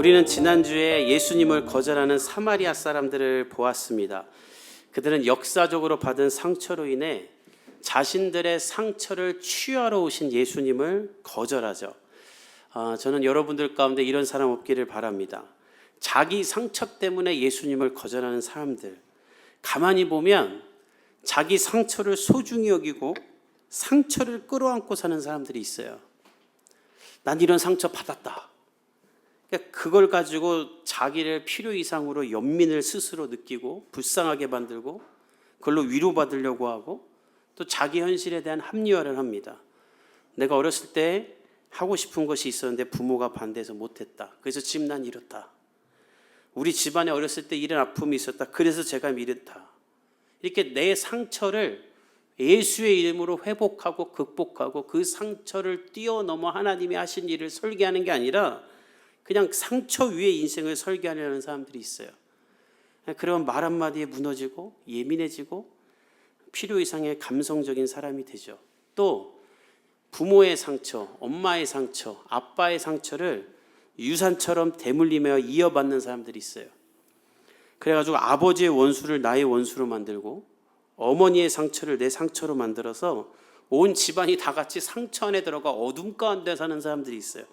우리는 지난주에 예수님을 거절하는 사마리아 사람들을 보았습니다. 그들은 역사적으로 받은 상처로 인해 자신들의 상처를 치유하러 오신 예수님을 거절하죠. 저는 여러분들 가운데 이런 사람 없기를 바랍니다. 자기 상처 때문에 예수님을 거절하는 사람들, 가만히 보면 자기 상처를 소중히 여기고 상처를 끌어안고 사는 사람들이 있어요. 난 이런 상처 받았다. 그걸 가지고 자기를 필요 이상으로 연민을 스스로 느끼고 불쌍하게 만들고 그걸로 위로받으려고 하고 또 자기 현실에 대한 합리화를 합니다. 내가 어렸을 때 하고 싶은 것이 있었는데 부모가 반대해서 못했다. 그래서 지금 난 이렇다. 우리 집안에 어렸을 때 이런 아픔이 있었다. 그래서 제가 이렇다. 이렇게 내 상처를 예수의 이름으로 회복하고 극복하고 그 상처를 뛰어넘어 하나님이 하신 일을 설계하는 게 아니라 그냥 상처 위에 인생을 설계하려는 사람들이 있어요. 그러면 말 한마디에 무너지고 예민해지고 필요 이상의 감성적인 사람이 되죠. 또 부모의 상처, 엄마의 상처, 아빠의 상처를 유산처럼 대물림하여 이어받는 사람들이 있어요. 그래가지고 아버지의 원수를 나의 원수로 만들고 어머니의 상처를 내 상처로 만들어서 온 집안이 다 같이 상처 안에 들어가 어둠 가운데 사는 사람들이 있어요.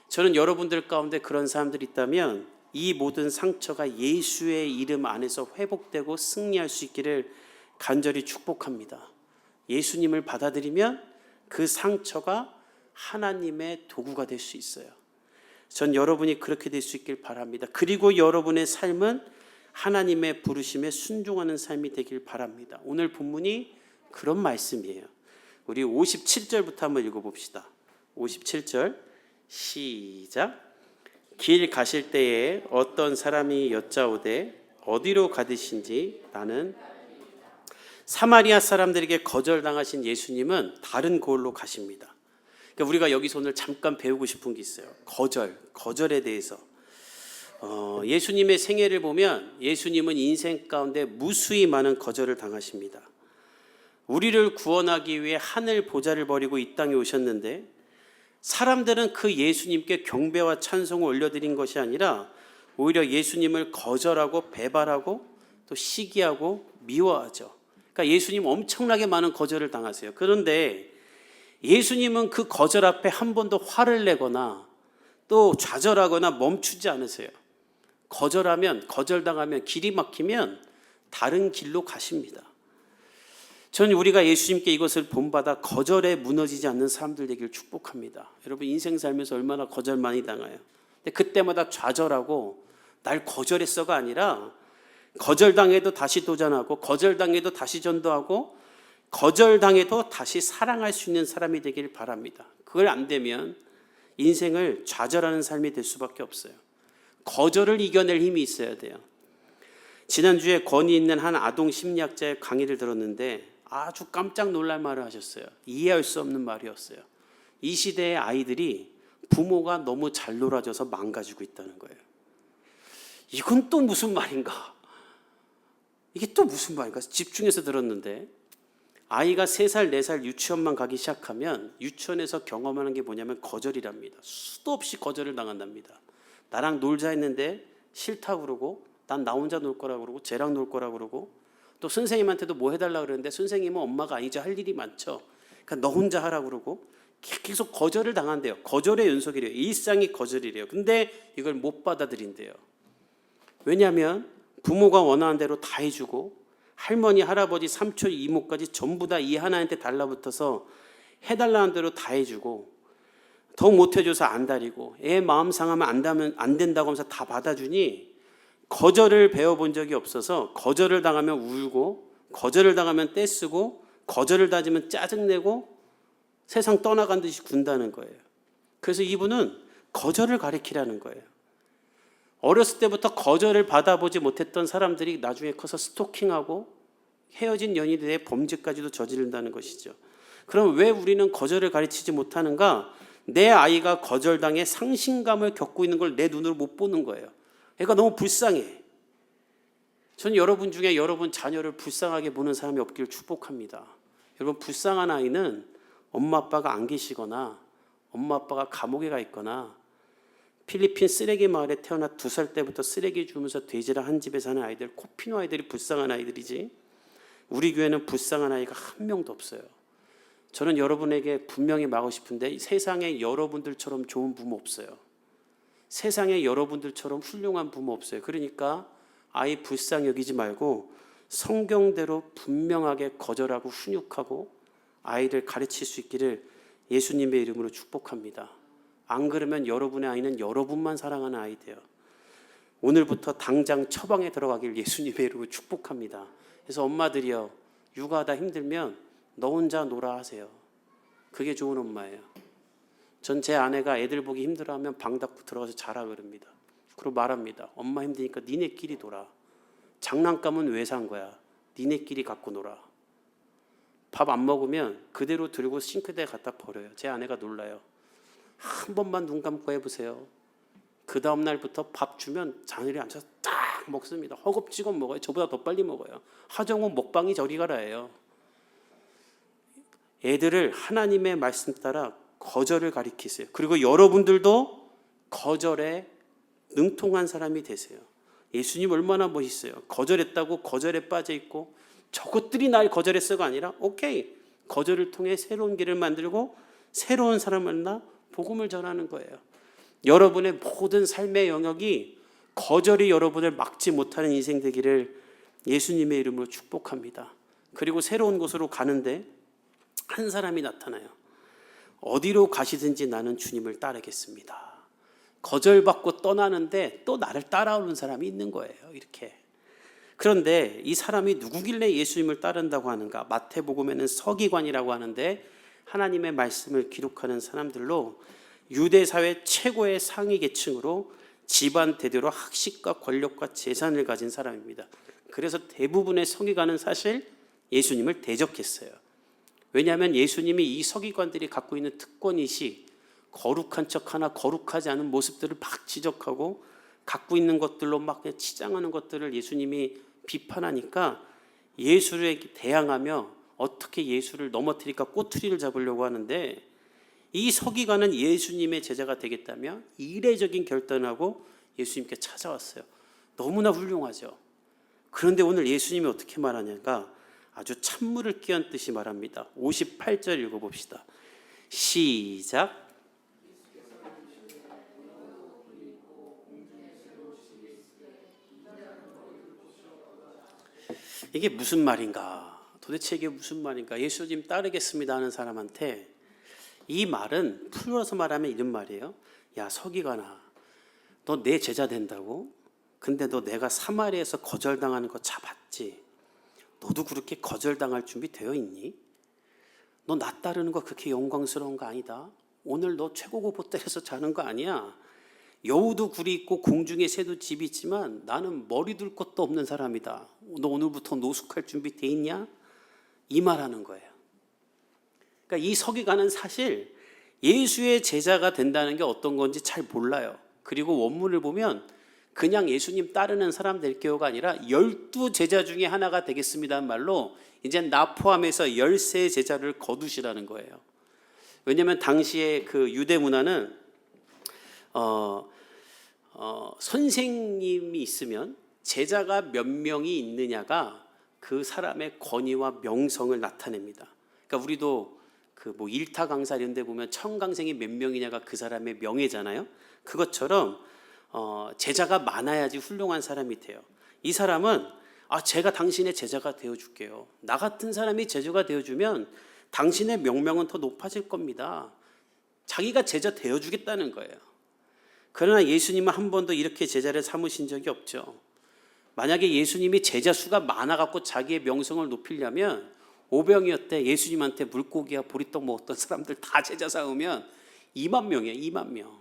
저는 여러분들 가운데 그런 사람들이 있다면 이 모든 상처가 예수의 이름 안에서 회복되고 승리할 수 있기를 간절히 축복합니다. 예수님을 받아들이면 그 상처가 하나님의 도구가 될 수 있어요. 전 여러분이 그렇게 될 수 있길 바랍니다. 그리고 여러분의 삶은 하나님의 부르심에 순종하는 삶이 되길 바랍니다. 오늘 본문이 그런 말씀이에요. 우리 57절부터 한번 읽어봅시다. 57절 시작. 길 가실 때에 어떤 사람이 여짜오되 어디로 가듯인지 나는 사마리아 사람들에게 거절당하신 예수님은 다른 곳으로 가십니다. 그러니까 우리가 여기서 오늘 잠깐 배우고 싶은 게 있어요. 거절에 대해서. 예수님의 생애를 보면 예수님은 인생 가운데 무수히 많은 거절을 당하십니다. 우리를 구원하기 위해 하늘 보좌를 버리고 이 땅에 오셨는데 사람들은 그 예수님께 경배와 찬송을 올려드린 것이 아니라 오히려 예수님을 거절하고 배발하고 또 시기하고 미워하죠. 그러니까 예수님 엄청나게 많은 거절을 당하세요. 그런데 예수님은 그 거절 앞에 한 번도 화를 내거나 또 좌절하거나 멈추지 않으세요. 거절당하면 길이 막히면 다른 길로 가십니다. 저는 우리가 예수님께 이것을 본받아 거절에 무너지지 않는 사람들 되길 축복합니다. 여러분 인생 살면서 얼마나 거절 많이 당해요. 근데 그때마다 좌절하고 날 거절했어가 아니라 거절당해도 다시 도전하고 거절당해도 다시 전도하고 거절당해도 다시 사랑할 수 있는 사람이 되길 바랍니다. 그걸 안 되면 인생을 좌절하는 삶이 될 수밖에 없어요. 거절을 이겨낼 힘이 있어야 돼요. 지난주에 권위 있는 한 아동 심리학자의 강의를 들었는데 아주 깜짝 놀랄 말을 하셨어요. 이해할 수 없는 말이었어요. 이 시대의 아이들이 부모가 너무 잘 놀아줘서 망가지고 있다는 거예요. 이건 또 무슨 말인가? 이게 또 무슨 말인가? 집중해서 들었는데 아이가 3살, 4살 유치원만 가기 시작하면 유치원에서 경험하는 게 뭐냐면 거절이랍니다. 수도 없이 거절을 당한답니다. 나랑 놀자 했는데 싫다고 그러고 난 나 혼자 놀 거라고 그러고 쟤랑 놀 거라고 그러고 또 선생님한테도 뭐 해달라고 그러는데 선생님은 엄마가 아니죠. 할 일이 많죠. 그러니까 너 혼자 하라고 그러고 계속 거절을 당한대요. 거절의 연속이래요. 일상이 거절이래요. 근데 이걸 못 받아들인대요. 왜냐하면 부모가 원하는 대로 다 해주고 할머니, 할아버지, 삼촌, 이모까지 전부 다 이 하나한테 달라붙어서 해달라는 대로 다 해주고 더 못해줘서 안달이고 애 마음 상하면 안 된다고 하면서 다 받아주니 거절을 배워본 적이 없어서 거절을 당하면 울고 거절을 당하면 떼쓰고 거절을 다지면 짜증내고 세상 떠나간 듯이 군다는 거예요. 그래서 이분은 거절을 가리키라는 거예요. 어렸을 때부터 거절을 받아보지 못했던 사람들이 나중에 커서 스토킹하고 헤어진 연인에 대해 범죄까지도 저지른다는 것이죠. 그럼 왜 우리는 거절을 가르치지 못하는가? 내 아이가 거절당해 상심감을 겪고 있는 걸 내 눈으로 못 보는 거예요. 애가 너무 불쌍해. 저는 여러분 중에 여러분 자녀를 불쌍하게 보는 사람이 없기를 축복합니다. 여러분 불쌍한 아이는 엄마 아빠가 안 계시거나 엄마 아빠가 감옥에 가 있거나 필리핀 쓰레기 마을에 태어나 2살 때부터 쓰레기 주우면서 돼지랑 한 집에 사는 아이들, 코피노 아이들이 불쌍한 아이들이지 우리 교회는 불쌍한 아이가 한 명도 없어요. 저는 여러분에게 분명히 말하고 싶은데 세상에 여러분들처럼 좋은 부모 없어요. 세상에 여러분들처럼 훌륭한 부모 없어요. 그러니까 아이 불쌍히 여기지 말고 성경대로 분명하게 거절하고 훈육하고 아이를 가르칠 수 있기를 예수님의 이름으로 축복합니다. 안 그러면 여러분의 아이는 여러분만 사랑하는 아이 돼요. 오늘부터 당장 처방에 들어가길 예수님의 이름으로 축복합니다. 그래서 엄마들이요, 육아하다 힘들면 너 혼자 놀아 하세요. 그게 좋은 엄마예요. 전 제 아내가 애들 보기 힘들어하면 방 닫고 들어가서 자라 그럽니다. 그리고 말합니다. 엄마 힘드니까 니네끼리 놀아. 장난감은 왜 산 거야? 니네끼리 갖고 놀아. 밥 안 먹으면 그대로 들고 싱크대에 갖다 버려요. 제 아내가 놀라요. 한 번만 눈 감고 해보세요. 그 다음 날부터 밥 주면 자늘이 앉아서 딱 먹습니다. 허겁지겁 먹어요. 저보다 더 빨리 먹어요. 하정우 먹방이 저리 가라예요. 애들을 하나님의 말씀 따라 거절을 가리키세요. 그리고 여러분들도 거절에 능통한 사람이 되세요. 예수님 얼마나 멋있어요. 거절했다고 거절에 빠져 있고 저것들이 날 거절했어가 아니라 오케이, 거절을 통해 새로운 길을 만들고 새로운 사람을 만나 복음을 전하는 거예요. 여러분의 모든 삶의 영역이 거절이 여러분을 막지 못하는 인생 되기를 예수님의 이름으로 축복합니다. 그리고 새로운 곳으로 가는데 한 사람이 나타나요. 어디로 가시든지 나는 주님을 따르겠습니다. 거절받고 떠나는데 또 나를 따라오는 사람이 있는 거예요. 이렇게. 그런데 이 사람이 누구길래 예수님을 따른다고 하는가? 마태복음에는 서기관이라고 하는데 하나님의 말씀을 기록하는 사람들로 유대 사회 최고의 상위 계층으로 집안 대대로 학식과 권력과 재산을 가진 사람입니다. 그래서 대부분의 서기관은 사실 예수님을 대적했어요. 왜냐하면 예수님이 이 서기관들이 갖고 있는 특권이시 거룩한 척하나 거룩하지 않은 모습들을 막 지적하고 갖고 있는 것들로 막 치장하는 것들을 예수님이 비판하니까 예수를 대항하며 어떻게 예수를 넘어뜨릴까 꼬투리를 잡으려고 하는데 이 서기관은 예수님의 제자가 되겠다며 이례적인 결단을 하고 예수님께 찾아왔어요. 너무나 훌륭하죠. 그런데 오늘 예수님이 어떻게 말하냐가 아주 찬물을 끼얹듯이 말합니다. 58절 읽어봅시다. 시작. 이게 무슨 말인가? 도대체 이게 무슨 말인가? 예수님 따르겠습니다 하는 사람한테 이 말은 풀어서 말하면 이런 말이에요. 야 서기관아, 너 내 제자 된다고? 근데 너 내가 사마리아에서 거절당하는 거 잡았지? 너도 그렇게 거절당할 준비 되어 있니? 너 나 따르는 거 그렇게 영광스러운 거 아니다. 오늘 너 최고급 호텔에서 자는 거 아니야. 여우도 굴이 있고 공중에 새도 집이 있지만 나는 머리 둘 것도 없는 사람이다. 너 오늘부터 노숙할 준비 돼 있냐? 이 말하는 거예요. 그러니까 이 서기관은 사실 예수의 제자가 된다는 게 어떤 건지 잘 몰라요. 그리고 원문을 보면 그냥 예수님 따르는 사람 될 경우가 아니라 12제자 중에 하나가 되겠습니다는 말로 이제 나 포함해서 13제자를 거두시라는 거예요. 왜냐하면 당시에 그 유대 문화는 선생님이 있으면 제자가 몇 명이 있느냐가 그 사람의 권위와 명성을 나타냅니다. 그러니까 우리도 그 뭐 일타 강사 이런 데 보면 청강생이 몇 명이냐가 그 사람의 명예잖아요. 그것처럼 제자가 많아야지 훌륭한 사람이 돼요. 이 사람은 제가 당신의 제자가 되어줄게요. 나 같은 사람이 제자가 되어주면 당신의 명명은 더 높아질 겁니다. 자기가 제자 되어주겠다는 거예요. 그러나 예수님은 한 번도 이렇게 제자를 삼으신 적이 없죠. 만약에 예수님이 제자 수가 많아갖고 자기의 명성을 높이려면 오병이었대 예수님한테 물고기와 보리떡 먹었던 사람들 다 제자 삼으면 2만 명이에요. 2만 명.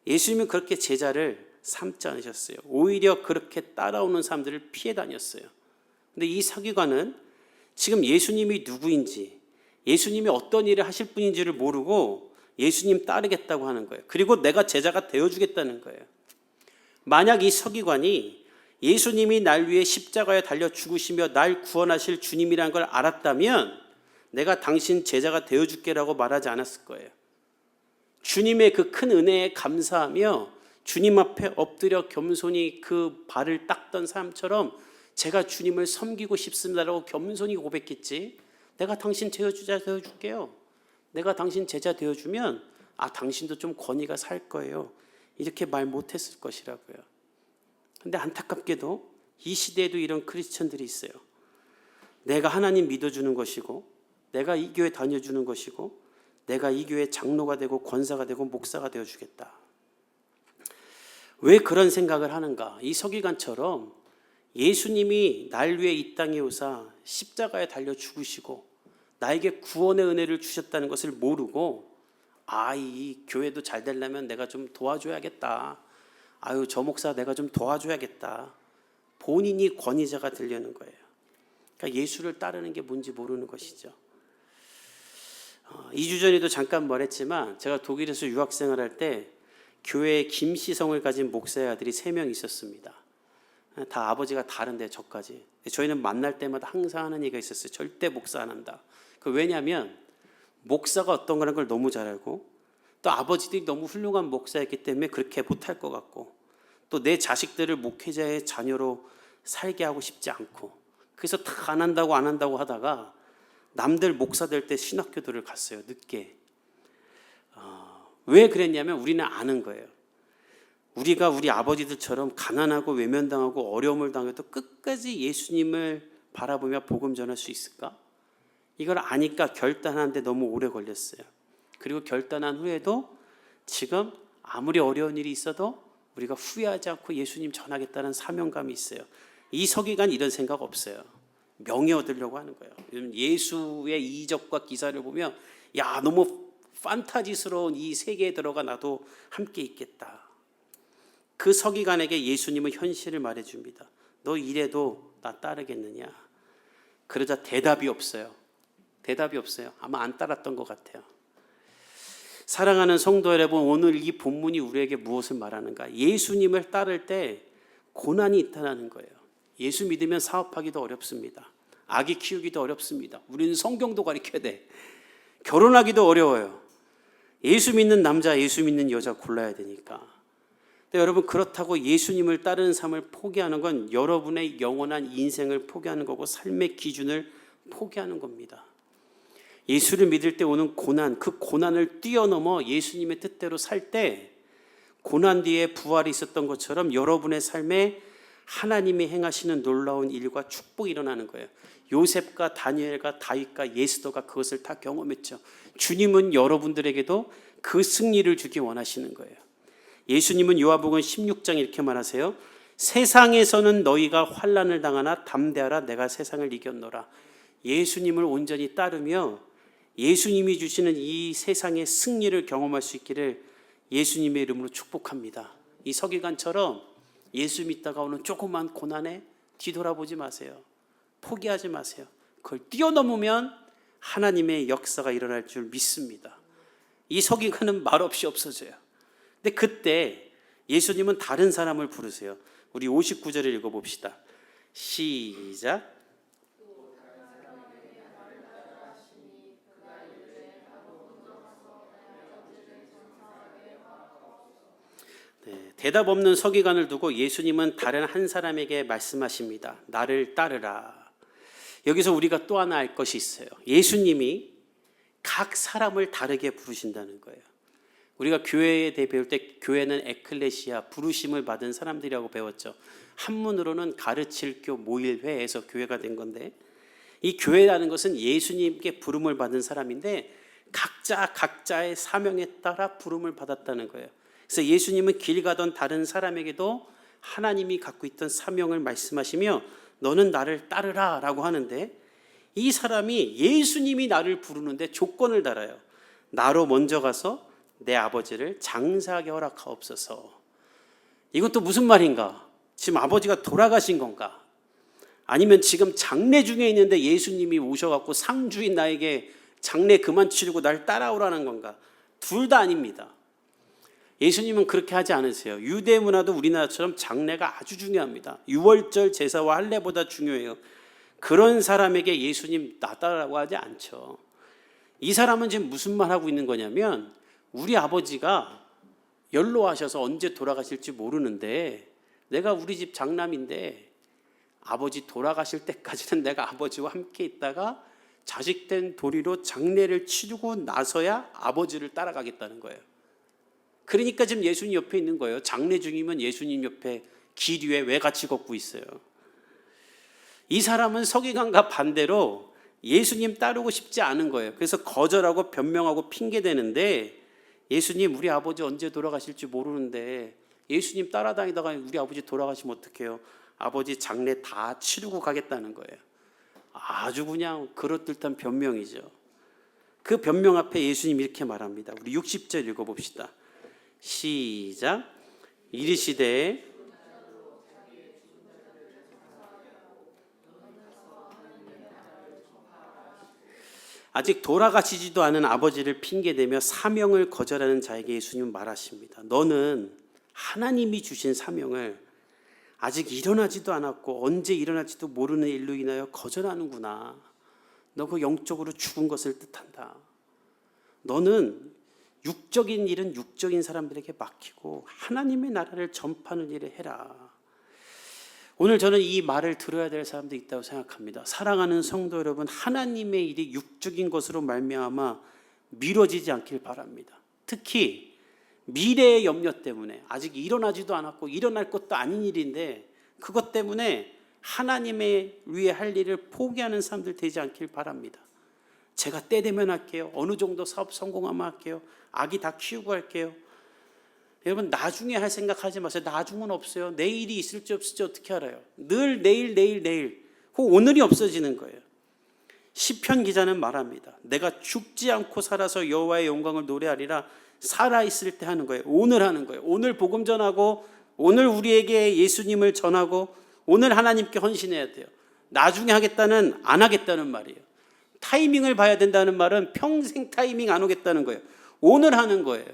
예수님은 그렇게 제자를 삼지 않으셨어요. 오히려 그렇게 따라오는 사람들을 피해 다녔어요. 근데 이 서기관은 지금 예수님이 누구인지, 예수님이 어떤 일을 하실 분인지를 모르고 예수님 따르겠다고 하는 거예요. 그리고 내가 제자가 되어주겠다는 거예요. 만약 이 서기관이 예수님이 날 위해 십자가에 달려 죽으시며 날 구원하실 주님이라는 걸 알았다면 내가 당신 제자가 되어줄게라고 말하지 않았을 거예요. 주님의 그 큰 은혜에 감사하며 주님 앞에 엎드려 겸손히 그 발을 닦던 사람처럼 제가 주님을 섬기고 싶습니다라고 겸손히 고백했지, 내가 당신 제자 되어줄게요, 내가 당신 제자 되어주면 당신도 좀 권위가 살 거예요, 이렇게 말 못했을 것이라고요. 근데 안타깝게도 이 시대에도 이런 크리스천들이 있어요. 내가 하나님 믿어주는 것이고, 내가 이 교회 다녀주는 것이고, 내가 이 교회 장로가 되고 권사가 되고 목사가 되어주겠다. 왜 그런 생각을 하는가? 이 서기관처럼 예수님이 날 위해 이 땅에 오사 십자가에 달려 죽으시고 나에게 구원의 은혜를 주셨다는 것을 모르고, 이 교회도 잘 되려면 내가 좀 도와줘야겠다, 저 목사 내가 좀 도와줘야겠다, 본인이 권위자가 되려는 거예요. 그러니까 예수를 따르는 게 뭔지 모르는 것이죠. 2주 전에도 잠깐 말했지만 제가 독일에서 유학생활 할 때 교회에 김시성을 가진 목사의 아들이 3명 있었습니다. 다 아버지가 다른데 저까지. 저희는 만날 때마다 항상 하는 얘기가 있었어요. 절대 목사 안 한다. 왜냐하면 목사가 어떤 거라는 걸 너무 잘 알고, 또 아버지들이 너무 훌륭한 목사였기 때문에 그렇게 못할 것 같고, 또 내 자식들을 목회자의 자녀로 살게 하고 싶지 않고, 그래서 다 안 한다고 하다가 남들 목사 될 때 신학교들을 갔어요. 늦게. 왜 그랬냐면 우리는 아는 거예요. 우리가 우리 아버지들처럼 가난하고 외면당하고 어려움을 당해도 끝까지 예수님을 바라보며 복음 전할 수 있을까? 이걸 아니까 결단하는데 너무 오래 걸렸어요. 그리고 결단한 후에도 지금 아무리 어려운 일이 있어도 우리가 후회하지 않고 예수님 전하겠다는 사명감이 있어요. 이 서기관 이런 생각 없어요. 명예 얻으려고 하는 거예요. 예수의 이적과 기사를 보면 너무 판타지스러운 이 세계에 들어가 나도 함께 있겠다. 그 서기관에게 예수님은 현실을 말해줍니다. 너 이래도 나 따르겠느냐? 그러자 대답이 없어요. 아마 안 따랐던 것 같아요. 사랑하는 성도 여러분, 오늘 이 본문이 우리에게 무엇을 말하는가? 예수님을 따를 때 고난이 있다는 거예요. 예수 믿으면 사업하기도 어렵습니다. 아기 키우기도 어렵습니다. 우리는 성경도 가르쳐야 돼. 결혼하기도 어려워요. 예수 믿는 남자, 예수 믿는 여자 골라야 되니까. 근데 여러분, 그렇다고 예수님을 따르는 삶을 포기하는 건 여러분의 영원한 인생을 포기하는 거고 삶의 기준을 포기하는 겁니다. 예수를 믿을 때 오는 고난, 그 고난을 뛰어넘어 예수님의 뜻대로 살 때 고난 뒤에 부활이 있었던 것처럼 여러분의 삶에 하나님이 행하시는 놀라운 일과 축복이 일어나는 거예요. 요셉과 다니엘과 다윗과 예스더가 그것을 다 경험했죠. 주님은 여러분들에게도 그 승리를 주기 원하시는 거예요. 예수님은 요한복음 16장 이렇게 말하세요. 세상에서는 너희가 환난을 당하나 담대하라, 내가 세상을 이겼노라. 예수님을 온전히 따르며 예수님이 주시는 이 세상의 승리를 경험할 수 있기를 예수님의 이름으로 축복합니다. 이 서기관처럼 예수 믿다가 오는 조그만 고난에 뒤돌아보지 마세요. 포기하지 마세요. 그걸 뛰어넘으면 하나님의 역사가 일어날 줄 믿습니다. 이 서기관은 말없이 없어져요. 근데 그때 예수님은 다른 사람을 부르세요. 우리 59절을 읽어봅시다. 시작. 대답 없는 서기관을 두고 예수님은 다른 한 사람에게 말씀하십니다. 나를 따르라. 여기서 우리가 또 하나 알 것이 있어요. 예수님이 각 사람을 다르게 부르신다는 거예요. 우리가 교회에 대해 배울 때 교회는 에클레시아, 부르심을 받은 사람들이라고 배웠죠. 한문으로는 가르칠 교 모일회에서 교회가 된 건데, 이 교회라는 것은 예수님께 부름을 받은 사람인데 각자의 사명에 따라 부름을 받았다는 거예요. 그래서 예수님은 길 가던 다른 사람에게도 하나님이 갖고 있던 사명을 말씀하시며 너는 나를 따르라 라고 하는데, 이 사람이 예수님이 나를 부르는데 조건을 달아요. 나로 먼저 가서 내 아버지를 장사하게 허락하옵소서. 이건 또 무슨 말인가? 지금 아버지가 돌아가신 건가? 아니면 지금 장례 중에 있는데 예수님이 오셔갖고 상주인 나에게 장례 그만 치르고 날 따라오라는 건가? 둘 다 아닙니다. 예수님은 그렇게 하지 않으세요. 유대 문화도 우리나라처럼 장례가 아주 중요합니다. 유월절 제사와 할례보다 중요해요. 그런 사람에게 예수님 나 따라라고 하지 않죠. 이 사람은 지금 무슨 말 하고 있는 거냐면 우리 아버지가 연로하셔서 언제 돌아가실지 모르는데 내가 우리 집 장남인데 아버지 돌아가실 때까지는 내가 아버지와 함께 있다가 자식된 도리로 장례를 치르고 나서야 아버지를 따라가겠다는 거예요. 그러니까 지금 예수님 옆에 있는 거예요. 장례 중이면 예수님 옆에 길 위에 왜 같이 걷고 있어요. 이 사람은 서기관과 반대로 예수님 따르고 싶지 않은 거예요. 그래서 거절하고 변명하고 핑계대는데 예수님 우리 아버지 언제 돌아가실지 모르는데 예수님 따라다니다가 우리 아버지 돌아가시면 어떡해요? 아버지 장례 다 치르고 가겠다는 거예요. 아주 그냥 그럴듯한 변명이죠. 그 변명 앞에 예수님 이렇게 말합니다. 우리 60절 읽어봅시다. 시작. 이르시되 아직 돌아가시지도 않은 아버지를 핑계대며 사명을 거절하는 자에게 예수님은 말하십니다. 너는 하나님이 주신 사명을 아직 일어나지도 않았고 언제 일어날지도 모르는 일로 인하여 거절하는구나. 너 그 영적으로 죽은 것을 뜻한다. 너는 육적인 일은 육적인 사람들에게 맡기고 하나님의 나라를 전파하는 일을 해라. 오늘 저는 이 말을 들어야 될 사람도 있다고 생각합니다. 사랑하는 성도 여러분, 하나님의 일이 육적인 것으로 말미암아 미뤄지지 않길 바랍니다. 특히 미래의 염려 때문에 아직 일어나지도 않았고 일어날 것도 아닌 일인데 그것 때문에 하나님의 위해 할 일을 포기하는 사람들 되지 않길 바랍니다. 제가 때 되면 할게요. 어느 정도 사업 성공하면 할게요. 아기 다 키우고 할게요. 여러분 나중에 할 생각하지 마세요. 나중은 없어요. 내일이 있을지 없을지 어떻게 알아요? 늘 내일 그 오늘이 없어지는 거예요. 시편 기자는 말합니다. 내가 죽지 않고 살아서 여호와의 영광을 노래하리라. 살아있을 때 하는 거예요. 오늘 하는 거예요. 오늘 복음 전하고 오늘 우리에게 예수님을 전하고 오늘 하나님께 헌신해야 돼요. 나중에 하겠다는 안 하겠다는 말이에요. 타이밍을 봐야 된다는 말은 평생 타이밍 안 오겠다는 거예요. 오늘 하는 거예요.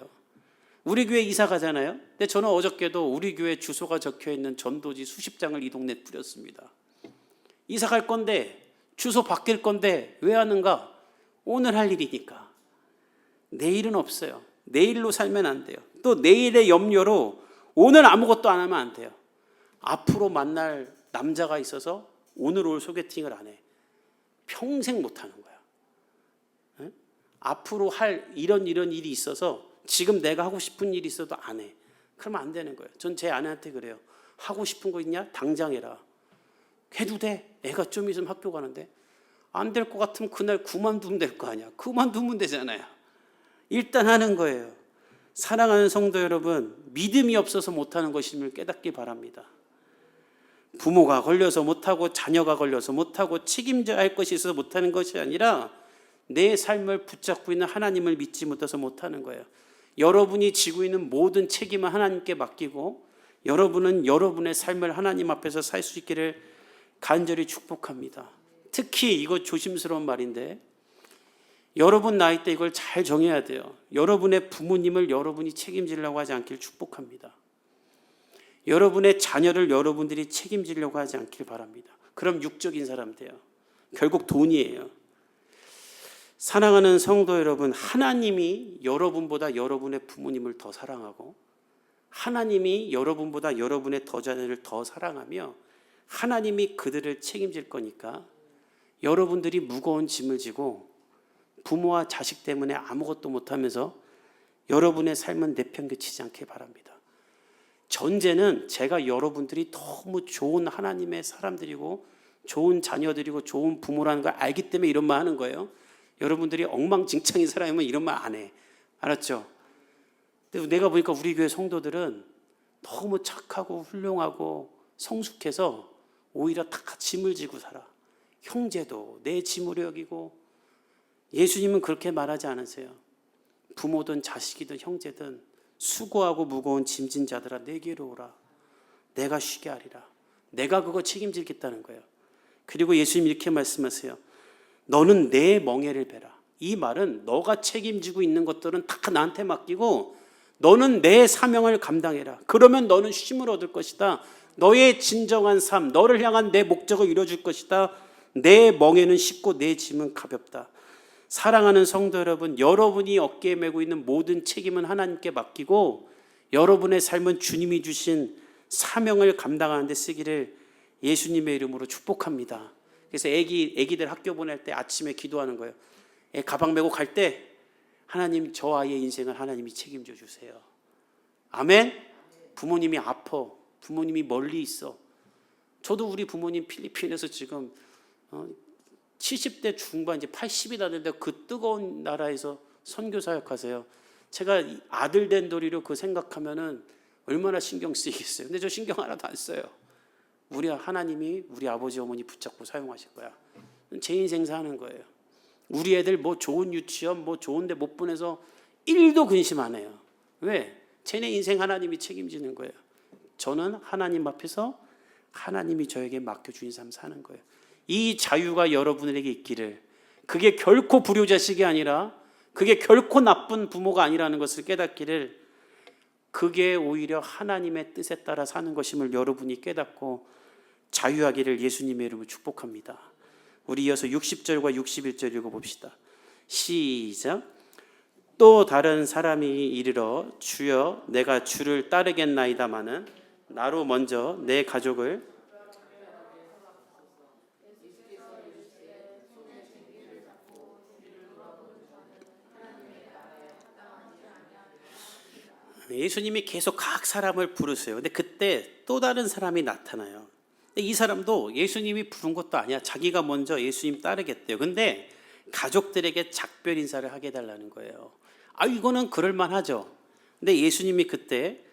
우리 교회 이사 가잖아요. 근데 저는 어저께도 우리 교회 주소가 적혀있는 전도지 수십 장을 이 동네에 뿌렸습니다. 이사 갈 건데 주소 바뀔 건데 왜 하는가? 오늘 할 일이니까. 내일은 없어요. 내일로 살면 안 돼요. 또 내일의 염려로 오늘 아무것도 안 하면 안 돼요. 앞으로 만날 남자가 있어서 오늘 올 소개팅을 안 해. 평생 못 하는 거야. 네? 앞으로 할 이런 일이 있어서 지금 내가 하고 싶은 일이 있어도 안 해. 그러면 안 되는 거예요. 전 제 아내한테 그래요. 하고 싶은 거 있냐? 당장 해라. 해도 돼. 애가 좀 있으면 학교 가는데. 안 될 것 같으면 그날 그만두면 될 거 아니야. 그만두면 되잖아요. 일단 하는 거예요. 사랑하는 성도 여러분, 믿음이 없어서 못하는 것임을 깨닫기 바랍니다. 부모가 걸려서 못하고 자녀가 걸려서 못하고 책임져야 할 것이 있어서 못하는 것이 아니라 내 삶을 붙잡고 있는 하나님을 믿지 못해서 못하는 거예요. 여러분이 지고 있는 모든 책임을 하나님께 맡기고 여러분은 여러분의 삶을 하나님 앞에서 살 수 있기를 간절히 축복합니다. 특히 이거 조심스러운 말인데 여러분 나이 때 이걸 잘 정해야 돼요. 여러분의 부모님을 여러분이 책임지려고 하지 않길 축복합니다. 여러분의 자녀를 여러분들이 책임지려고 하지 않길 바랍니다. 그럼 육적인 사람 돼요. 결국 돈이에요. 사랑하는 성도 여러분, 하나님이 여러분보다 여러분의 부모님을 더 사랑하고 하나님이 여러분보다 여러분의 자녀를 더 사랑하며 하나님이 그들을 책임질 거니까 여러분들이 무거운 짐을 지고 부모와 자식 때문에 아무것도 못하면서 여러분의 삶은 내팽개치지 않길 바랍니다. 전제는 제가 여러분들이 너무 좋은 하나님의 사람들이고 좋은 자녀들이고 좋은 부모라는 걸 알기 때문에 이런 말 하는 거예요. 여러분들이 엉망진창인 사람이면 이런 말 안 해. 알았죠? 근데 내가 보니까 우리 교회 성도들은 너무 착하고 훌륭하고 성숙해서 오히려 다 짐을 지고 살아. 형제도 내 짐으로 여기고. 예수님은 그렇게 말하지 않으세요. 부모든 자식이든 형제든 수고하고 무거운 짐진 자들아 내게로 오라. 내가 쉬게 하리라. 내가 그거 책임지겠다는 거예요. 그리고 예수님 이렇게 말씀하세요. 너는 내 멍에를 베라. 이 말은 너가 책임지고 있는 것들은 다 나한테 맡기고 너는 내 사명을 감당해라. 그러면 너는 쉼을 얻을 것이다. 너의 진정한 삶, 너를 향한 내 목적을 이루어줄 것이다. 내 멍에는 쉽고 내 짐은 가볍다. 사랑하는 성도 여러분, 여러분이 어깨에 메고 있는 모든 책임은 하나님께 맡기고 여러분의 삶은 주님이 주신 사명을 감당하는 데 쓰기를 예수님의 이름으로 축복합니다. 그래서 애기들 학교 보낼 때 아침에 기도하는 거예요. 애 가방 메고 갈 때 하나님, 저 아이의 인생을 하나님이 책임져 주세요. 아멘. 부모님이 아파, 부모님이 멀리 있어. 저도 우리 부모님 필리핀에서 지금 70대 중반, 이제 80이 다는데 그 뜨거운 나라에서 선교 사역하세요. 제가 아들 된 도리로 그 생각하면은 얼마나 신경 쓰이겠어요. 근데 저 신경 하나도 안 써요. 우리 하나님이 우리 아버지 어머니 붙잡고 사용하실 거야. 제 인생 사는 거예요. 우리 애들 뭐 좋은 유치원 뭐 좋은데 못 보내서 1도 근심 안 해요. 왜? 쟤네 인생 하나님이 책임지는 거예요. 저는 하나님 앞에서 하나님이 저에게 맡겨주신 삶 사는 거예요. 이 자유가 여러분에게 있기를, 그게 결코 불효자식이 아니라, 그게 결코 나쁜 부모가 아니라는 것을 깨닫기를, 그게 오히려 하나님의 뜻에 따라 사는 것임을 여러분이 깨닫고 자유하기를 예수님의 이름으로 축복합니다. 우리 이어서 60절과 61절 읽어봅시다. 시작. 또 다른 사람이 이르러 주여 내가 주를 따르겠나이다마는 나로 먼저 내 가족을 예수님이 계속 각 사람을 부르세요. 근데 그때 또 다른 사람이 나타나요. 근데 이 사람도 예수님이 부른 것도 아니야. 자기가 먼저 예수님 따르겠대요. 근데 가족들에게 작별 인사를 하게 해달라는 거예요. 이거는 그럴만하죠. 근데 예수님이 그때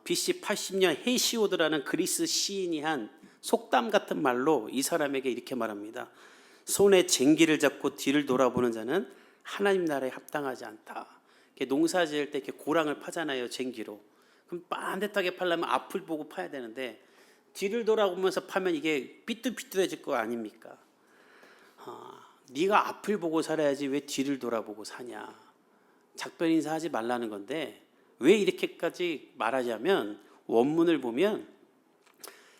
BC 80년 헤시오드라는 그리스 시인이 한 속담 같은 말로 이 사람에게 이렇게 말합니다. 손에 쟁기를 잡고 뒤를 돌아보는 자는 하나님 나라에 합당하지 않다. 농사 지을 때 이렇게 고랑을 파잖아요, 쟁기로. 그럼 반듯하게 파려면 앞을 보고 파야 되는데 뒤를 돌아보면서 파면 이게 삐뚤삐뚤해질 거 아닙니까? 네가 앞을 보고 살아야지 왜 뒤를 돌아보고 사냐. 작별 인사하지 말라는 건데 왜 이렇게까지 말하자면, 원문을 보면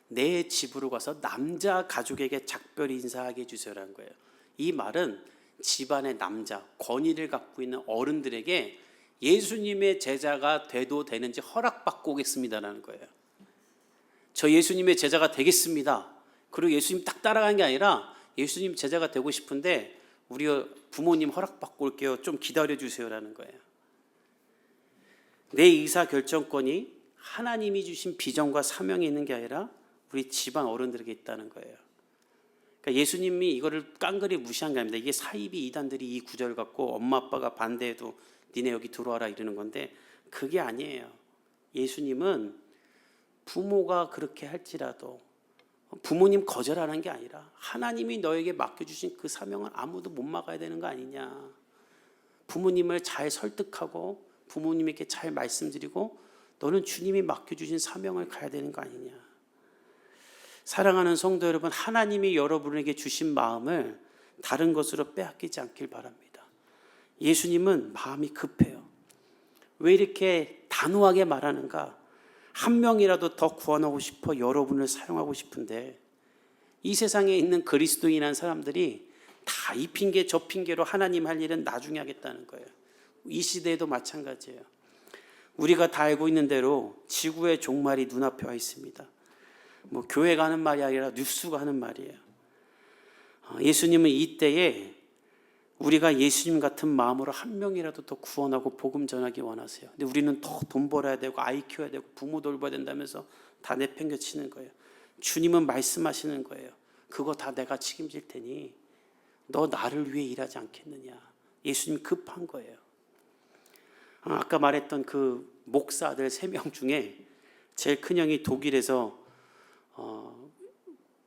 내 집으로 가서 남자 가족에게 작별 인사하게 해주세요라는 거예요. 이 말은 집안의 남자, 권위를 갖고 있는 어른들에게 예수님의 제자가 돼도 되는지 허락받고 오겠습니다라는 거예요. 저 예수님의 제자가 되겠습니다. 그리고 예수님 딱 따라간 게 아니라 예수님 제자가 되고 싶은데 우리 부모님 허락받고 올게요. 좀 기다려주세요라는 거예요. 내 의사 결정권이 하나님이 주신 비전과 사명이 있는 게 아니라 우리 집안 어른들에게 있다는 거예요. 그러니까 예수님이 이거를 깡그리 무시한 게 아닙니다. 이게 사이비 이단들이 이 구절 갖고 엄마 아빠가 반대해도 니네 여기 들어와라 이러는 건데 그게 아니에요. 예수님은 부모가 그렇게 할지라도 부모님 거절하는 게 아니라 하나님이 너에게 맡겨주신 그 사명은 아무도 못 막아야 되는 거 아니냐. 부모님을 잘 설득하고 부모님에게 잘 말씀드리고 너는 주님이 맡겨주신 사명을 가야 되는 거 아니냐. 사랑하는 성도 여러분, 하나님이 여러분에게 주신 마음을 다른 것으로 빼앗기지 않길 바랍니다. 예수님은 마음이 급해요. 왜 이렇게 단호하게 말하는가? 한 명이라도 더 구원하고 싶어 여러분을 사용하고 싶은데 이 세상에 있는 그리스도인한 사람들이 다 이 핑계 저 핑계로 하나님 할 일은 나중에 하겠다는 거예요. 이 시대에도 마찬가지예요. 우리가 다 알고 있는 대로 지구의 종말이 눈앞에 와 있습니다. 뭐 교회가 하는 말이 아니라 뉴스가 하는 말이에요. 예수님은 이때에 우리가 예수님 같은 마음으로 한 명이라도 더 구원하고 복음 전하기 원하세요. 근데 우리는 더 돈 벌어야 되고 아이 키워야 되고 부모 돌봐야 된다면서 다 내팽겨치는 거예요. 주님은 말씀하시는 거예요. 그거 다 내가 책임질 테니 너 나를 위해 일하지 않겠느냐. 예수님 급한 거예요. 아까 말했던 그 목사들 3명 중에 제일 큰 형이 독일에서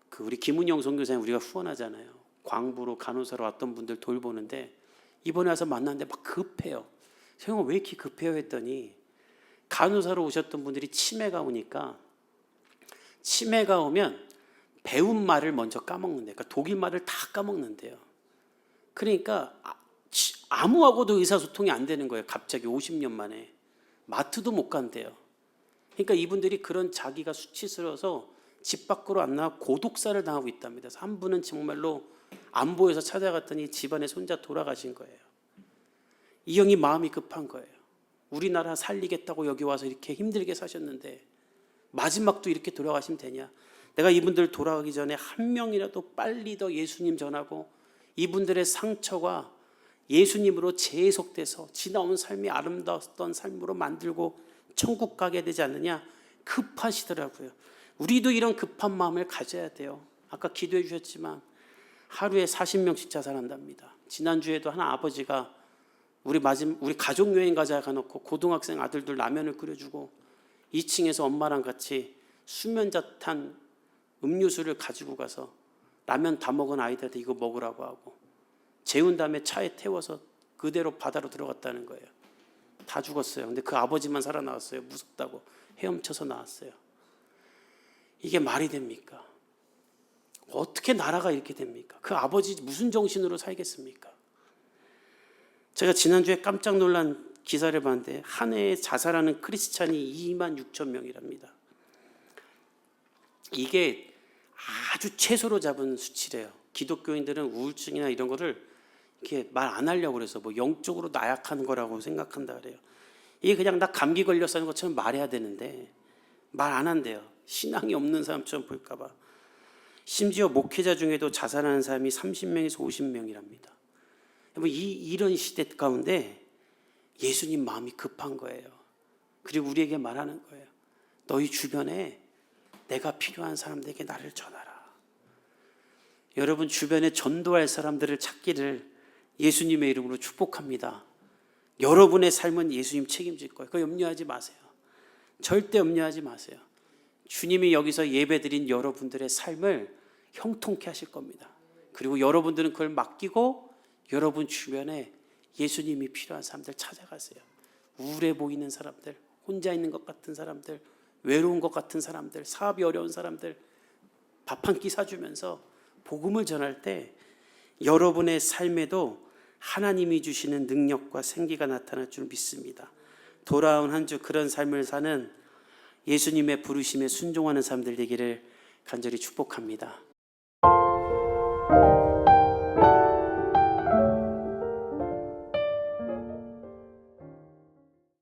그 우리 김은영 선교사님 우리가 후원하잖아요. 광부로 간호사로 왔던 분들 돌보는데 이번에 와서 만났는데 막 급해요. 형은 왜 이렇게 급해요 했더니 간호사로 오셨던 분들이 치매가 오니까 치매가 오면 배운 말을 먼저 까먹는데요. 그러니까 독일 말을 다 까먹는데요. 그러니까 아무하고도 의사소통이 안 되는 거예요. 갑자기 50년 만에. 마트도 못 간대요. 그러니까 이분들이 그런 자기가 수치스러워서 집 밖으로 안 나와 고독사를 당하고 있답니다. 그래서 한 분은 정말로 안 보여서 찾아갔더니 집안에 손자 돌아가신 거예요. 이 형이 마음이 급한 거예요. 우리나라 살리겠다고 여기 와서 이렇게 힘들게 사셨는데 마지막도 이렇게 돌아가시면 되냐. 내가 이분들 돌아가기 전에 한 명이라도 빨리 더 예수님 전하고 이분들의 상처가 예수님으로 재해석돼서 지나온 삶이 아름다웠던 삶으로 만들고 천국 가게 되지 않느냐. 급하시더라고요. 우리도 이런 급한 마음을 가져야 돼요. 아까 기도해 주셨지만 하루에 40명씩 자살한답니다. 지난주에도 한 아버지가 우리 가족 여행 가자 가놓고 고등학생 아들들 라면을 끓여주고 2층에서 엄마랑 같이 수면자 탄 음료수를 가지고 가서 라면 다 먹은 아이들한테 이거 먹으라고 하고 재운 다음에 차에 태워서 그대로 바다로 들어갔다는 거예요. 다 죽었어요. 근데 그 아버지만 살아나왔어요. 무섭다고 헤엄쳐서 나왔어요. 이게 말이 됩니까? 어떻게 나라가 이렇게 됩니까? 그 아버지 무슨 정신으로 살겠습니까? 제가 지난주에 깜짝 놀란 기사를 봤는데 한 해에 자살하는 크리스찬이 2만 6천 명이랍니다. 이게 아주 최소로 잡은 수치래요. 기독교인들은 우울증이나 이런 거를 이렇게 말 안 하려고 그래서 뭐 영적으로 나약한 거라고 생각한다 그래요. 이게 그냥 나 감기 걸려서 하는 것처럼 말해야 되는데 말 안 한대요. 신앙이 없는 사람처럼 볼까 봐. 심지어 목회자 중에도 자살하는 사람이 30명에서 50명이랍니다. 이런 시대 가운데 예수님 마음이 급한 거예요. 그리고 우리에게 말하는 거예요. 너희 주변에 내가 필요한 사람들에게 나를 전하라. 여러분 주변에 전도할 사람들을 찾기를 예수님의 이름으로 축복합니다. 여러분의 삶은 예수님 책임질 거예요. 그거 염려하지 마세요. 절대 염려하지 마세요. 주님이 여기서 예배드린 여러분들의 삶을 형통케 하실 겁니다. 그리고 여러분들은 그걸 맡기고 여러분 주변에 예수님이 필요한 사람들 찾아가세요. 우울해 보이는 사람들, 혼자 있는 것 같은 사람들, 외로운 것 같은 사람들, 사업이 어려운 사람들 밥 한 끼 사주면서 복음을 전할 때 여러분의 삶에도 하나님이 주시는 능력과 생기가 나타날 줄 믿습니다. 돌아온 한 주 그런 삶을 사는 예수님의 부르심에 순종하는 사람들 되기를 간절히 축복합니다.